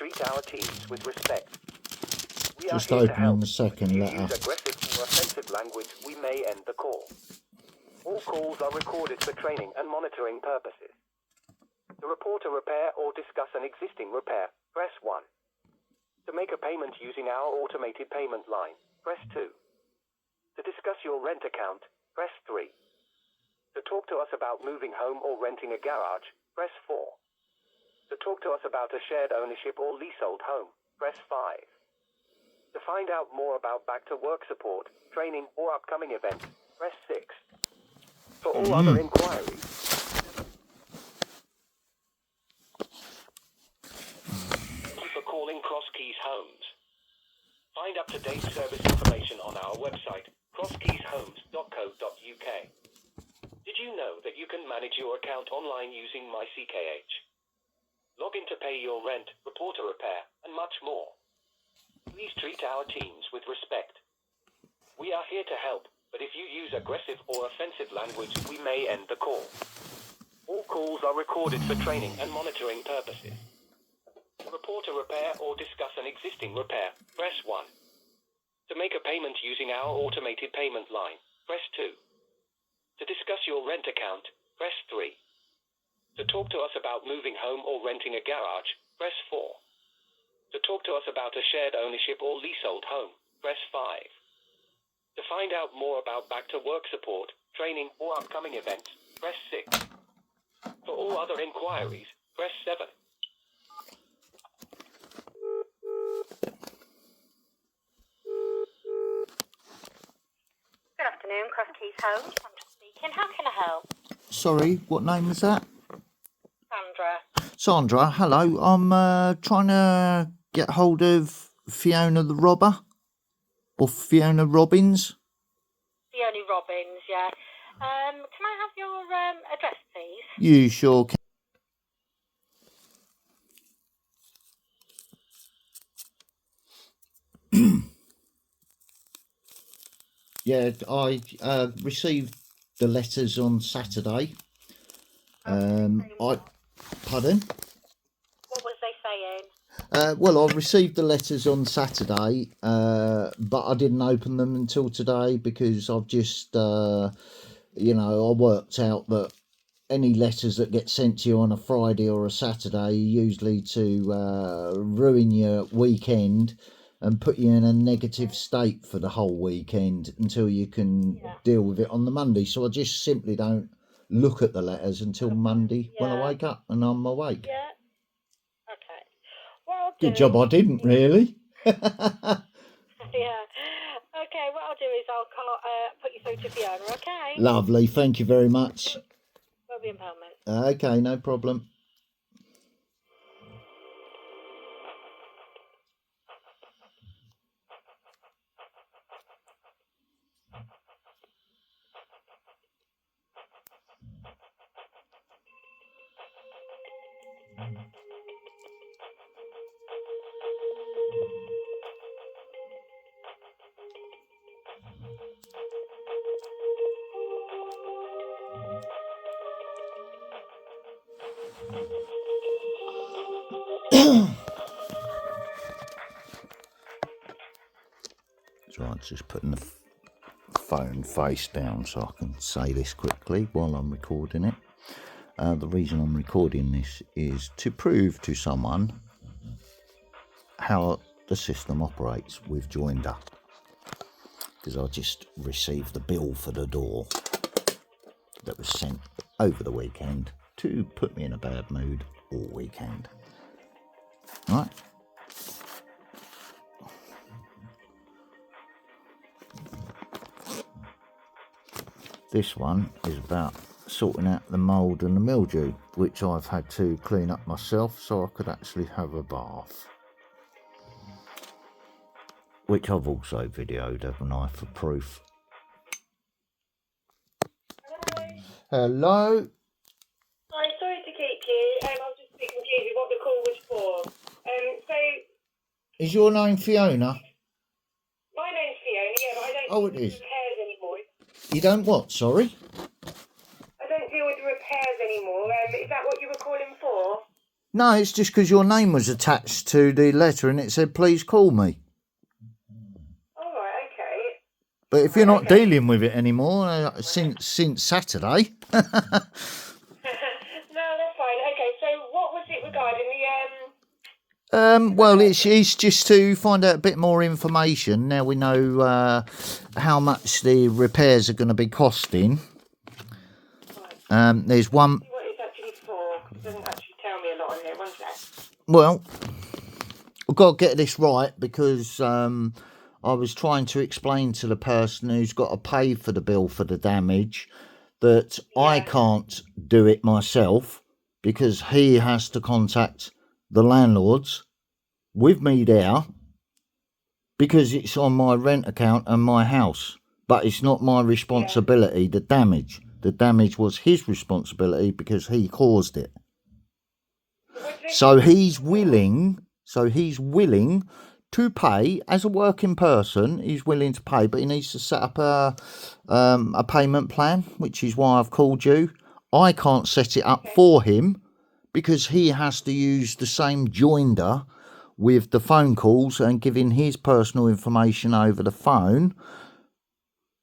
treat our teams with respect. We are Just here to help. opening the second If you letter. use aggressive or offensive language, we may end the call. All calls are recorded for training and monitoring purposes. To report a repair or discuss an existing repair, press 1. To make a payment using our automated payment line, press 2. To discuss your rent account, press 3. To talk to us about moving home or renting a garage, press 4. To talk to us about a shared ownership or leasehold home, press 5. To find out more about back-to-work support, training, or upcoming events, press 6. For all other inquiries... Thank you for calling Cross Keys Homes. Find up-to-date service information on our website, crosskeyshomes.co.uk. Did you know that you can manage your account online using MyCKH? Log in to pay your rent, report a repair, and much more. Please treat our teams with respect. We are here to help, but if you use aggressive or offensive language, we may end the call. All calls are recorded for training and monitoring purposes. To report a repair or discuss an existing repair, press 1. To make a payment using our automated payment line, press 2. To discuss your rent account, press 3. To talk to us about moving home or renting a garage, press 4. To talk to us about a shared ownership or leasehold home, press 5. To find out more about back-to-work support, training, or upcoming events, press 6. For all other inquiries, press 7. Good afternoon, Cross Keys Homes. I'm just speaking. How can I help? Sorry, what name was that? Sandra. Sandra, hello. I'm trying to get hold of Fiona the Robber. Or Fiona Robbins. Fiona Robbins, yeah. Can I have your address, please? You sure can. Yeah, I received the letters on Saturday. Pardon? What was they saying? Well, I received the letters on Saturday, but I didn't open them until today because I've just, I worked out that any letters that get sent to you on a Friday or a Saturday are usually to ruin your weekend and put you in a negative state for the whole weekend until you can deal with it on the Monday. So I just simply don't look at the letters until Monday when I wake up and I'm awake. Yeah. Okay. What I'll Good job I didn't, really. Yeah. Okay, what I'll do is I'll put you through to Fiona, okay? Lovely, thank you very much. Won't be a moment. Okay, no problem. So I'm just putting the phone face down so I can say this quickly while I'm recording it. The reason I'm recording this is to prove to someone how the system operates with Joinder, because I just received the bill for the door that was sent over the weekend to put me in a bad mood all weekend. Right. This one is about sorting out the mould and the mildew, which I've had to clean up myself so I could actually have a bath. Which I've also videoed, haven't I, for proof. Hello? Hi, sorry to keep you. I was just a bit confused with what the call was for. Is your name Fiona? My name's Fiona, yeah, but I don't Oh, it deal is. with repairs anymore. You don't what, sorry? I don't deal with repairs anymore. Is that what you were calling for? No, it's just because your name was attached to the letter and it said, please call me. All right, okay. But if you're not dealing with it anymore since Saturday. No, that's fine. Okay, so what was it regarding Well, it's just to find out a bit more information. Now we know how much the repairs are going to be costing. There's one. what it's actually for? 'Cause it doesn't actually tell me a lot on here. One sec. Well, I've got to get this right because I was trying to explain to the person who's got to pay for the bill for the damage that I can't do it myself because he has to contact the landlords with me there because it's on my rent account and my house, but it's not my responsibility. The damage was his responsibility because he caused it. So he's willing to pay as a working person. He's willing to pay, but he needs to set up a payment plan, which is why I've called you. I can't set it up for him because he has to use the same joinder with the phone calls and giving his personal information over the phone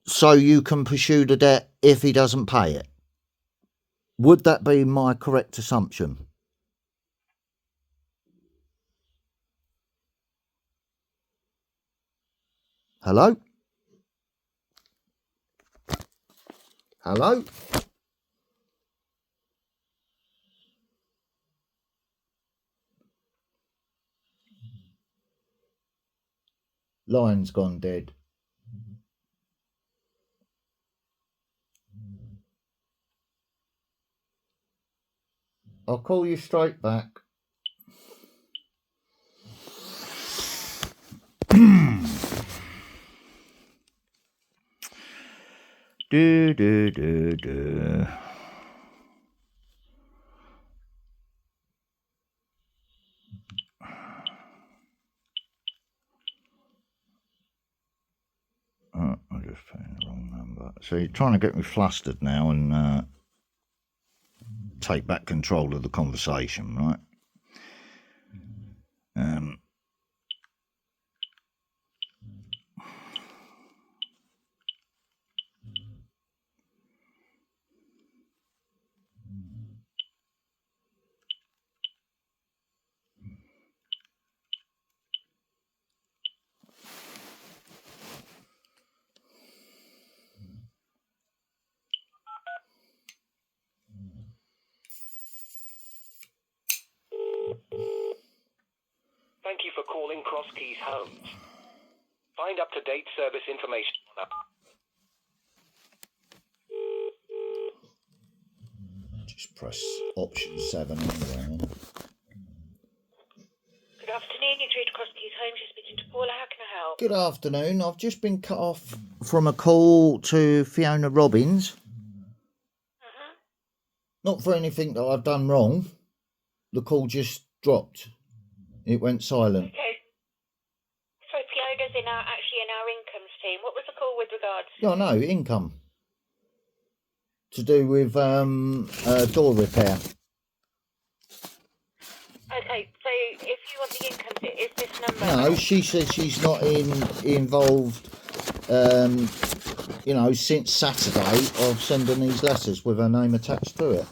so you can pursue the debt if he doesn't pay it. Would that be my correct assumption? Hello? Hello? Line's gone dead. I'll call you straight back. Do, do, do, do. I just put in the wrong number. So you're trying to get me flustered now and take back control of the conversation, right? Thank you for calling Cross Keys Homes. Find up-to-date service information on our... Just press option 7 anyway. Good afternoon, you're through to Cross Keys Homes. You're speaking to Paula. How can I help? Good afternoon. I've just been cut off from a call to Fiona Robbins. Not for anything that I've done wrong. The call just dropped. It went silent. Okay. So Fiona's actually in our incomes team. What was the call with regards to? Yeah, no, income. To do with door repair. Okay, so if you want the income, is this number? No, she says she's not involved, since Saturday of sending these letters with her name attached to it.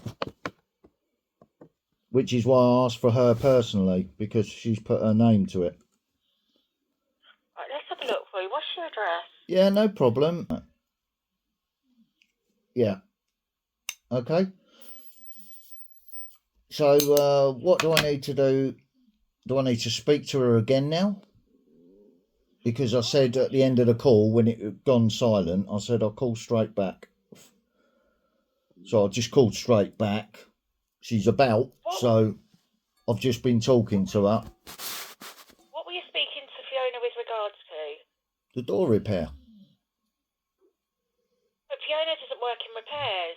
Which is why I asked for her personally, because she's put her name to it. Right, let's have a look for you. What's your address? Yeah, no problem. Yeah. Okay. So, what do I need to do? Do I need to speak to her again now? Because I said at the end of the call, when it had gone silent, I said I'll call straight back. So I just called straight back. She's about, so I've just been talking to her. What were you speaking to Fiona with regards to? The door repair. But Fiona doesn't work in repairs.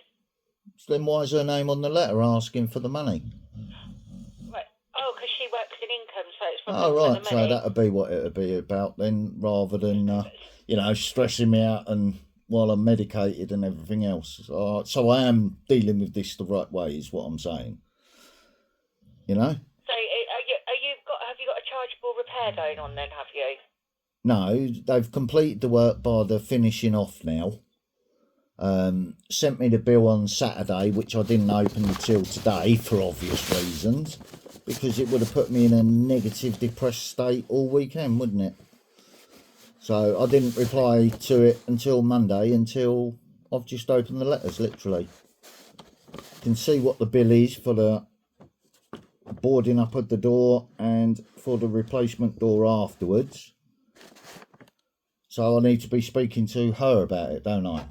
So then why is her name on the letter asking for the money? Right. Oh, because she works in income, so it's from Oh, the right, so money. that'd be what it'd be about then, rather than, stressing me out and while I'm medicated and everything else. So I am dealing with this the right way, is what I'm saying. You know? a chargeable repair going on then, have you? No, they've completed the work by the finishing off now. Sent me the bill on Saturday, which I didn't open until today for obvious reasons, because it would have put me in a negative, depressed state all weekend, wouldn't it? So I didn't reply to it until Monday, until I've just opened the letters, literally. You can see what the bill is for the boarding up at the door and for the replacement door afterwards. So I need to be speaking to her about it, don't I?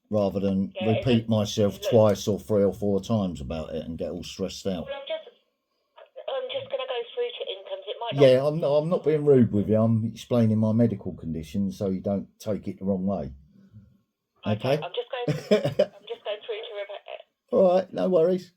Rather than repeat myself twice or 3 or 4 times about it and get all stressed out. Well, I'm just going to go through to incomes. It might not... Yeah, I'm not being rude with you. I'm explaining my medical condition so you don't take it the wrong way. Okay? I'm just going through to Rebecca. All right, no worries.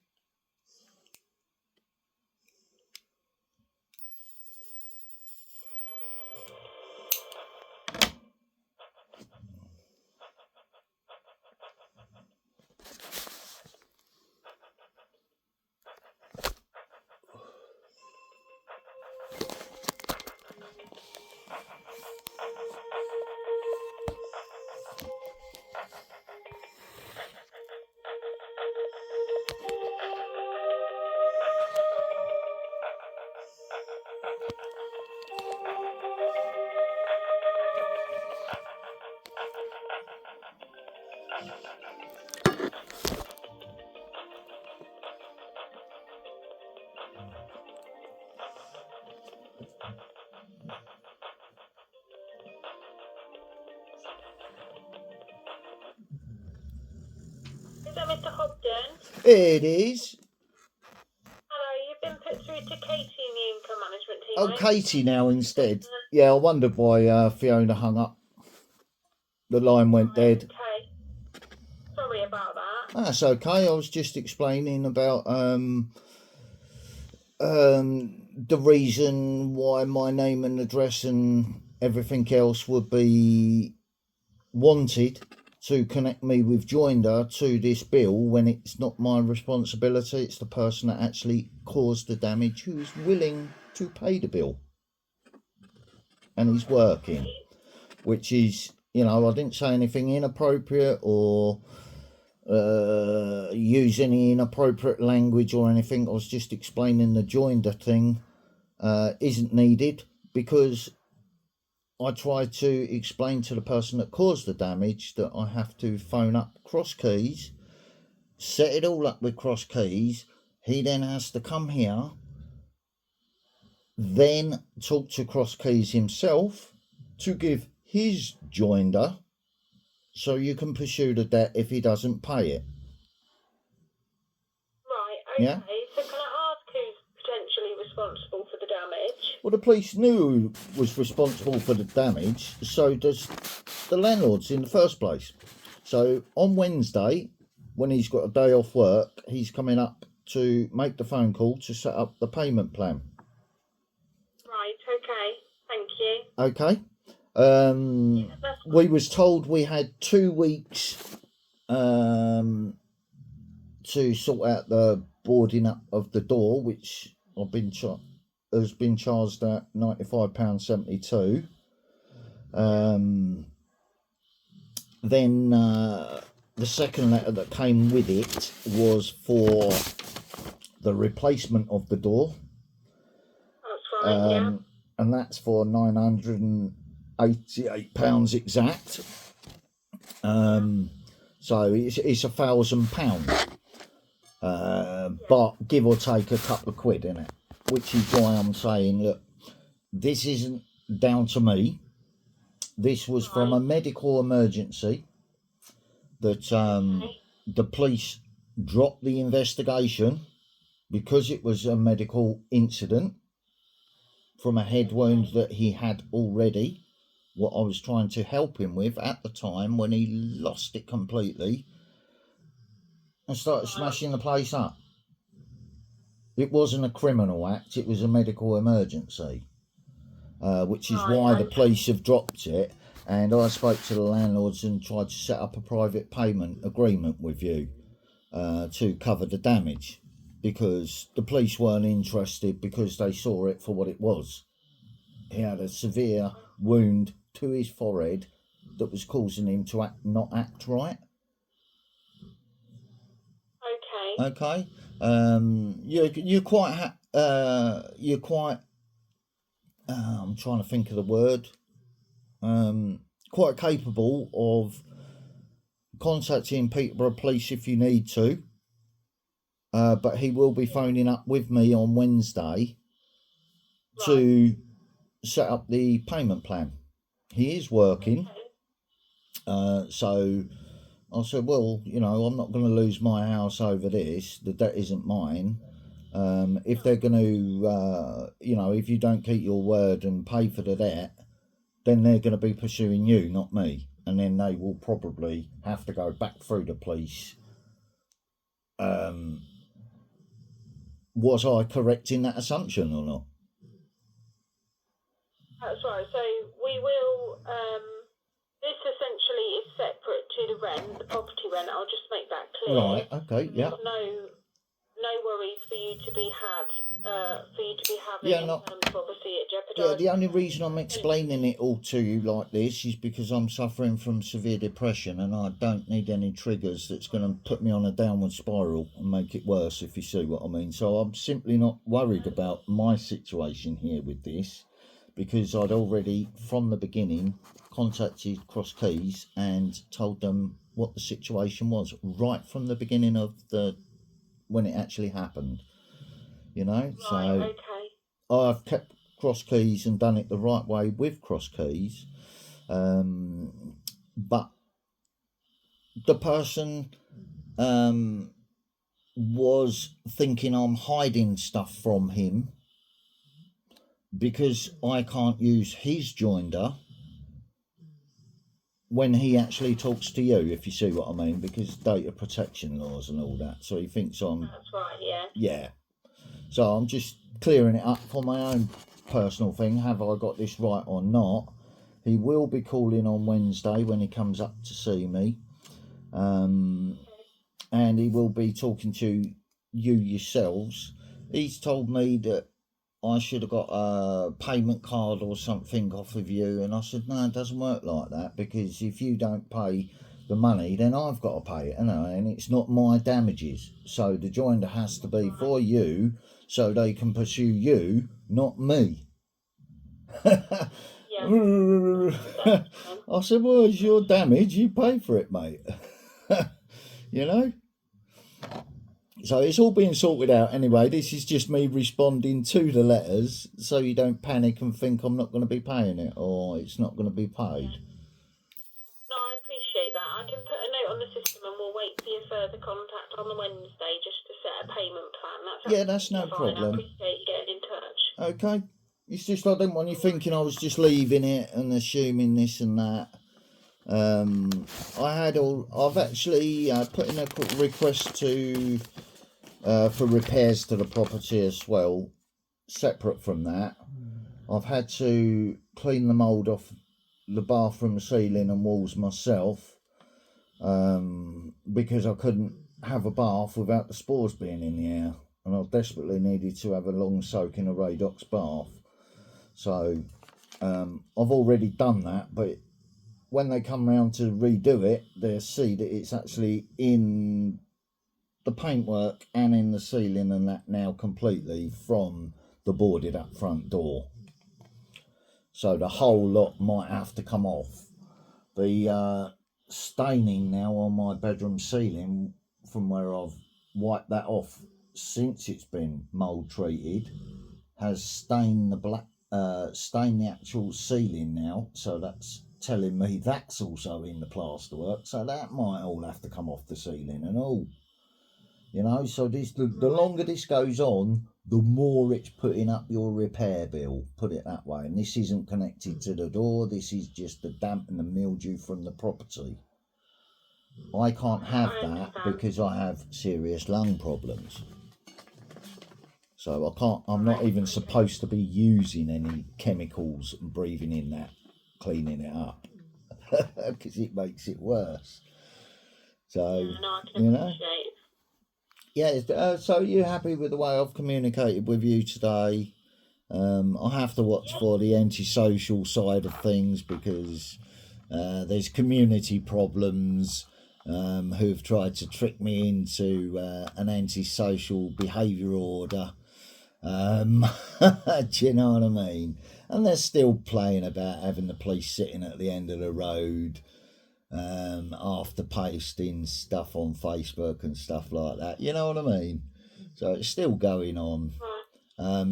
Is that Mr. Hobden? It is. Hello, you've been put through to Katie in the income management team. Oh, Katie now instead. Yeah, I wondered why Fiona hung up. The line went dead. Okay. Sorry about that. That's okay. I was just explaining about the reason why my name and address and everything else would be wanted to connect me with Joinder to this bill when it's not my responsibility. It's the person that actually caused the damage who's willing to pay the bill. And he's working, which is, you know, I didn't say anything inappropriate or use any inappropriate language or anything. I was just explaining the Joinder thing isn't needed, because I tried to explain to the person that caused the damage that I have to phone up Cross Keys, set it all up with Cross Keys. He then has to come here, then talk to Cross Keys himself to give his Joinder so you can pursue the debt if he doesn't pay it. Right, okay. Yeah? So can I ask who's potentially responsible for the damage? Well, the police knew who was responsible for the damage, so does the landlords in the first place. So on Wednesday, when he's got a day off work, he's coming up to make the phone call to set up the payment plan. Right, okay. Thank you. Okay. We was told we had 2 weeks to sort out the boarding up of the door, which has been charged at £95.72. Then the second letter that came with it was for the replacement of the door. That's right, yeah. And that's for £988 exact. So it's £1,000. But give or take a couple of quid in it, which is why I'm saying, look, this isn't down to me. This was from a medical emergency that the police dropped the investigation because it was a medical incident from a head wound that he had already, what I was trying to help him with at the time when he lost it completely and started smashing the place up. It wasn't a criminal act, it was a medical emergency, which is why the police have dropped it. And I spoke to the landlords and tried to set up a private payment agreement with you to cover the damage, because the police weren't interested because they saw it for what it was. he had a severe wound to his forehead that was causing him to not act right. Okay. Okay. You're quite I'm trying to think of the word. Quite capable of contacting Peterborough Police if you need to. But he will be phoning up with me on Wednesday to set up the payment plan. He is working. So I said, well, I'm not going to lose my house over this. The debt isn't mine. If they're going to, if you don't keep your word and pay for the debt, then they're going to be pursuing you, not me. And then they will probably have to go back through the police. Was I correct in that assumption or not? That's right. So we will. This essentially is separate to the rent, the property rent. I'll just make that clear. Right. Okay. Yeah. There's no worries for you to be having Yeah, in not- terms of obviously it Yeah, jeopardising. the only reason I'm explaining it all to you like this is because I'm suffering from severe depression and I don't need any triggers that's going to put me on a downward spiral and make it worse, if you see what I mean. So I'm simply not worried about my situation here with this because I'd already, from the beginning, contacted Cross Keys and told them what the situation was right from the beginning of when it actually happened. Right, So okay. I've kept Cross Keys and done it the right way with Cross Keys, but the person was thinking I'm hiding stuff from him because I can't use his joinder when he actually talks to you, if you see what I mean, because data protection laws and all that. So he thinks I'm... That's right, yeah. Yeah. So I'm just clearing it up for my own personal thing. Have I got this right or not? He will be calling on Wednesday when he comes up to see me. And he will be talking to you yourselves. He's told me that I should have got a payment card or something off of you. And I said, no, it doesn't work like that, because if you don't pay the money, then I've got to pay it, and it's not my damages. So the joinder has to be for you so they can pursue you, not me. Yeah. I said, well, it's your damage, you pay for it, mate. So it's all being sorted out anyway. This is just me responding to the letters so you don't panic and think I'm not going to be paying it or it's not going to be paid. No, I appreciate that. I can put a note on the system and we'll wait for your further contact on the Wednesday just to set a payment plan. That's no fine. problem. I appreciate you getting in touch. Okay. It's just I didn't want you thinking I was just leaving it and assuming this and that. I've actually put in a request for repairs to the property as well. Separate from that, I've had to clean the mould off the bathroom ceiling and walls myself, because I couldn't have a bath without the spores being in the air, and I desperately needed to have a long soak in a Radox bath. So I've already done that, but when they come round to redo it, they'll see that it's actually in the paintwork and in the ceiling and that now completely from the boarded up front door. So the whole lot might have to come off. The staining now on my bedroom ceiling, from where I've wiped that off since it's been mould treated, has stained the actual ceiling now. So that's telling me that's also in the plasterwork. So that might all have to come off the ceiling and all. So the longer this goes on, the more it's putting up your repair bill, put it that way. And this isn't connected to the door, this is just the damp and the mildew from the property. I can't have that because I have serious lung problems. So I'm not even supposed to be using any chemicals and breathing in that, cleaning it up, because it makes it worse. So, Yeah, so you're happy with the way I've communicated with you today? I have to watch for the antisocial side of things because there's community problems who've tried to trick me into an antisocial behaviour order. Do you know what I mean? And they're still playing about having the police sitting at the end of the road after posting stuff on Facebook and stuff like that. You know what I mean? So it's still going on.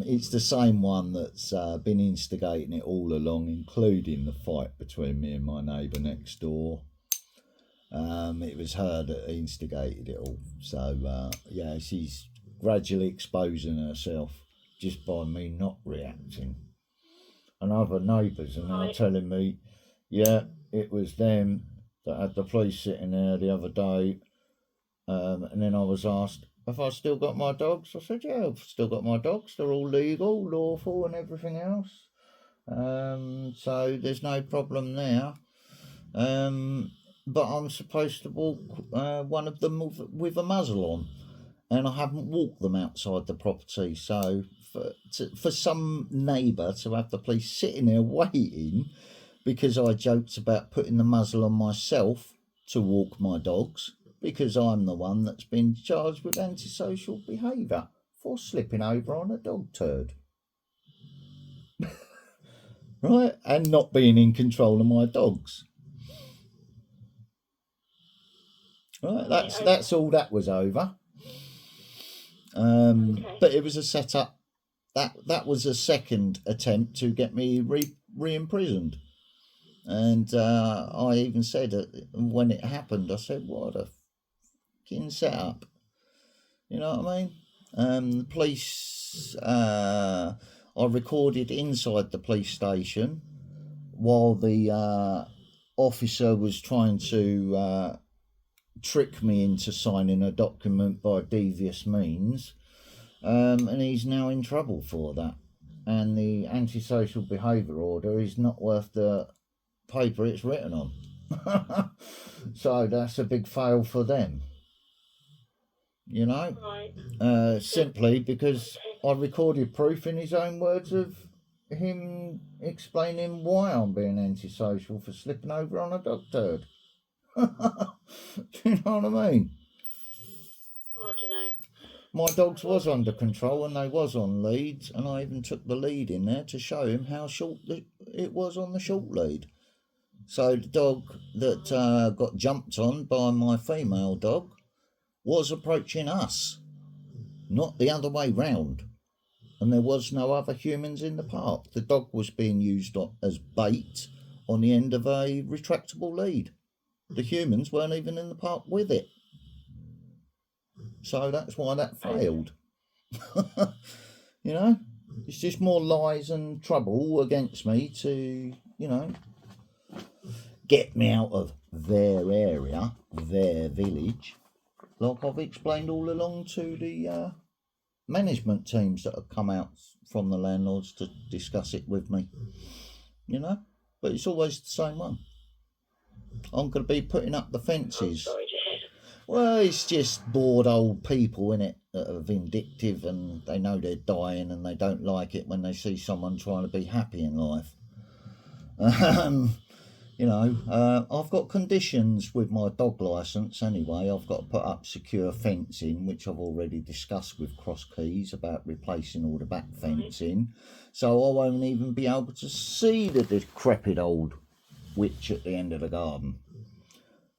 It's the same one that's been instigating it all along, including the fight between me and my neighbour next door. It was her that instigated it all. So, yeah, she's gradually exposing herself just by me not reacting. And other neighbours are now telling me, yeah, it was them that had the police sitting there the other day. And then I was asked, have I still got my dogs? I said, yeah, I've still got my dogs. They're all legal, lawful and everything else. So there's no problem there. But I'm supposed to walk one of them with a muzzle on. And I haven't walked them outside the property. So for some neighbour to have the police sitting there waiting because I joked about putting the muzzle on myself to walk my dogs, because I'm the one that's been charged with antisocial behaviour for slipping over on a dog turd. Right? And not being in control of my dogs. Right? That's all that was over. But it was a setup. That was a second attempt to get me re-imprisoned. And I even said when it happened, I said, what a fucking setup. You know what I mean? The police, I recorded inside the police station while the officer was trying to trick me into signing a document by devious means. And he's now in trouble for that. And the antisocial behaviour order is not worth the paper it's written on. So that's a big fail for them. You know? Right. Simply because I recorded proof in his own words of him explaining why I'm being antisocial for slipping over on a dog turd. Do you know what I mean? I don't know. My dogs was under control and they was on leads, and I even took the lead in there to show him how short it was on the short lead. So the dog that got jumped on by my female dog was approaching us, not the other way round. And there was no other humans in the park. The dog was being used as bait on the end of a retractable lead. The humans weren't even in the park with it. So that's why that failed. You know, it's just more lies and trouble against me to, you know, get me out of their area, their village, like I've explained all along to the management teams that have come out from the landlords to discuss it with me. You know, but it's always the same one. I'm going to be putting up the fences. Well, it's just bored old people, innit, that are vindictive and they know they're dying and they don't like it when they see someone trying to be happy in life. You know, I've got conditions with my dog licence anyway. I've got to put up secure fencing, which I've already discussed with Cross Keys about replacing all the back fencing. So I won't even be able to see the decrepit old witch at the end of the garden.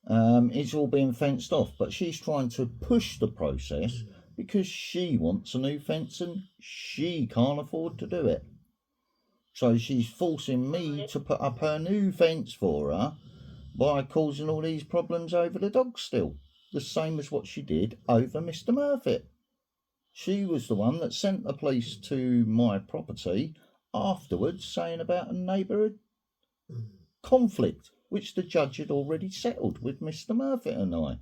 It's all being fenced off, but she's trying to push the process because she wants a new fence and she can't afford to do it. So she's forcing me to put up her new fence for her by causing all these problems over the dog still. The same as what she did over Mr. Murphy. She was the one that sent the police to my property afterwards saying about a neighbourhood conflict, which the judge had already settled with Mr. Murphy and I.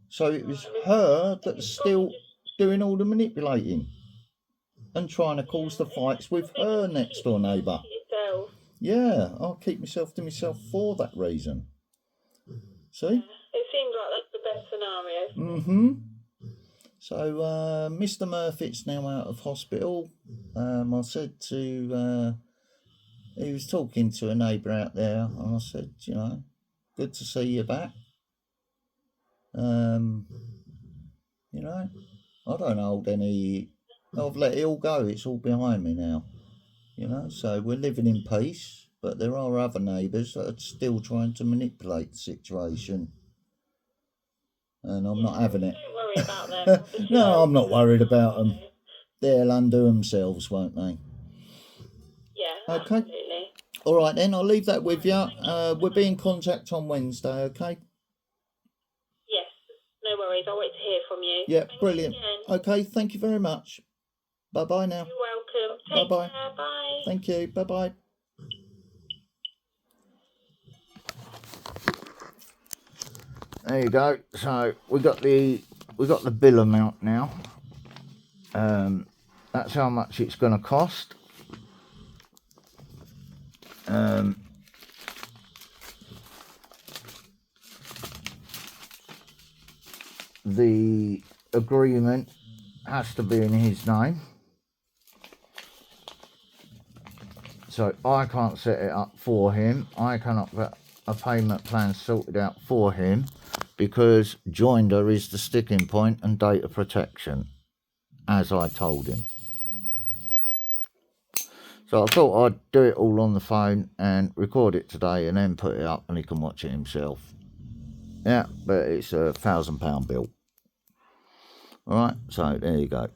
So it was her that's still doing all the manipulating and trying to cause the fights with her next door neighbour. Yeah, I'll keep myself to myself for that reason. See? It seems like that's the best scenario. Mm-hmm. So Mr. Murphy's now out of hospital. I said to, he was talking to a neighbour out there, and I said, you know, good to see you back. You know, I don't hold any, I've let it all go, it's all behind me now. You know, so we're living in peace, but there are other neighbours that are still trying to manipulate the situation. And I'm not having it. Don't worry about them. No, I'm not worried about them. They'll undo themselves, won't they? Yeah, Okay. absolutely. All right then, I'll leave that with you. We'll be in contact on Wednesday, okay? Yes, no worries. I'll wait to hear from you. Yeah, Thanks brilliant. again. Okay, thank you very much. Bye-bye now. You're welcome. Take Bye-bye. care. Bye. Thank you. Bye-bye. There you go. So we got the bill amount now. That's how much it's going to cost. The agreement has to be in his name, so I can't set it up for him. I cannot get a payment plan sorted out for him because joinder is the sticking point and data protection, as I told him. So I thought I'd do it all on the phone and record it today and then put it up and he can watch it himself. Yeah, but it's a £1,000 bill. Alright, so there you go.